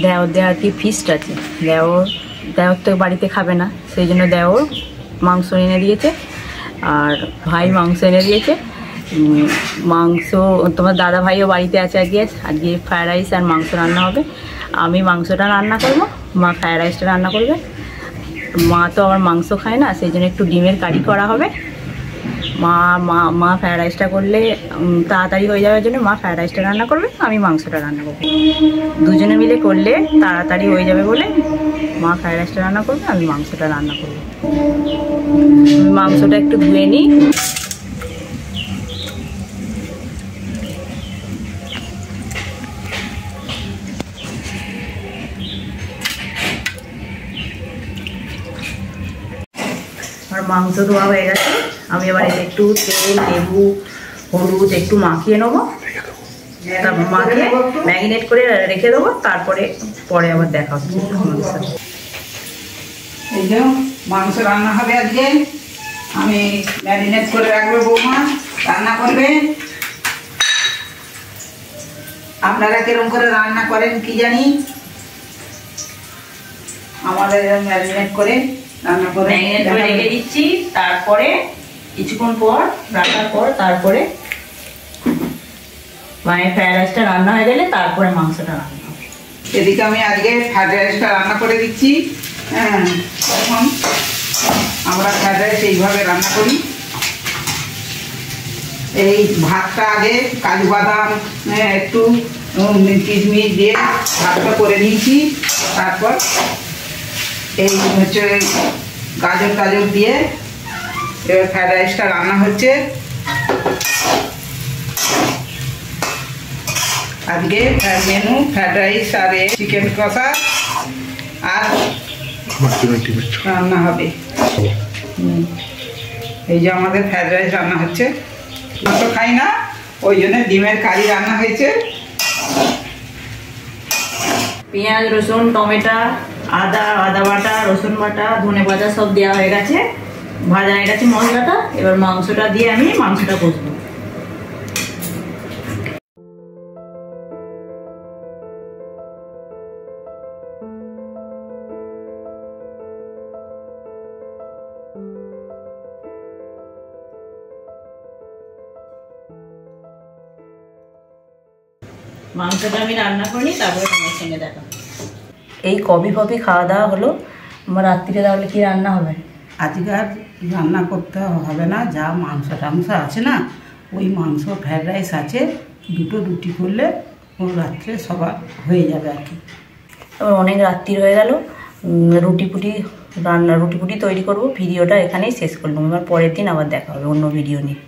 দেওর আর কি ফিস্ট আছে। দেওর তো বাড়িতে খাবে না, সেই জন্য দেওর মাংস এনে দিয়েছে আর ভাই মাংস এনে দিয়েছে। মাংস তোমার দাদা ভাইও বাড়িতে আছে। আজকে ফ্রায়েড রাইস আর মাংস রান্না হবে। আমি মাংসটা রান্না করবো, মা ফ্রায়েড রাইসটা রান্না করবে। মা তো আবার মাংস খায় না, সেই জন্য একটু ডিমের কারি করা হবে। মা ফ্রায়েড রাইসটা করলে তাড়াতাড়ি হয়ে যাওয়ার জন্য মা ফ্রায়েড রাইসটা রান্না করবে, আমি মাংসটা রান্না করবো। দুজনে মিলে করলে তাড়াতাড়ি হয়ে যাবে বলে মা ফ্রায়েড রাইসটা রান্না করবে, আমি মাংসটা রান্না করবো। মাংসটা একটু ধুয়ে নিই। আর মাংস ধোয়া হয়ে গেছে। আমি এবার একটু তেল, লেবু, হলুদ একটু মাখিয়ে নেবো। তারপর মাখিয়ে ম্যারিনেট করে রেখে দেবো, তারপরে পরে আবার দেখা হচ্ছে। এই যে মাংস রান্না হবে আজকে, আমি ম্যারিনেট করে রাখবো, বৌমা রান্না করবে। আপনারা কিরকম করে রান্না করেন কি জানি, আমাদের ম্যারিনেট করে রান্না করে রেখে দিচ্ছি। তারপরে কিছুক্ষণ পর রাখার পর তারপরে ফ্রায়েড রাইসটা রান্না হয়ে গেলে তারপরে মাংসটা রান্না হবে। এদিকে আমি আজকে ফ্রায়েড রাইসটা রান্না করে দিচ্ছি। হ্যাঁ, এখন আমরা ফ্রায়েড রাইস এইভাবে রান্না করি। এই ভাতটা আগে কাজু বাদাম একটু কিশমিশ দিয়ে ভাতটা করে নিয়েছি। তারপর এই হচ্ছে গাজর দিয়ে এবার ফ্রায়েড রাইসটা রান্না হচ্ছে। আজকে মেনু ফ্রায়েড রাইস আর চিকেন কষা আর রান্না হবে। এই যে আমাদের ফ্রায়েড রাইস রান্না হচ্ছে। মাংস খাই না, ওই জন্য ডিমের কারি রান্না হয়েছে। পেঁয়াজ, রসুন, টমেটো, আদা বাটা, রসুন বাটা, ধনে বাটা সব দেওয়া হয়ে গেছে, ভাজা হয়ে গেছে মশলাটা। এবার মাংসটা দিয়ে আমি মাংসটা কষবো। মাংসটা আমি রান্না করিনি, তারপরে তোমার সঙ্গে দেখা। এই কফি খাওয়া দাওয়া হলো। আমার রাত্রিরে তাহলে কি রান্না হবে? আজকে আর রান্না করতে হবে না, যা মাংস টাংস আছে না, ওই মাংস ফ্রায়েড রাইস আছে, দুটো রুটি করলে ও রাত্রে সবার হয়ে যাবে আর কি। আমার অনেক রাত্রির হয়ে গেল। রুটি পুটি তৈরি করবো। ভিডিওটা এখানেই শেষ করলাম। আমার পরের দিন আবার দেখা হবে অন্য ভিডিও নিয়ে।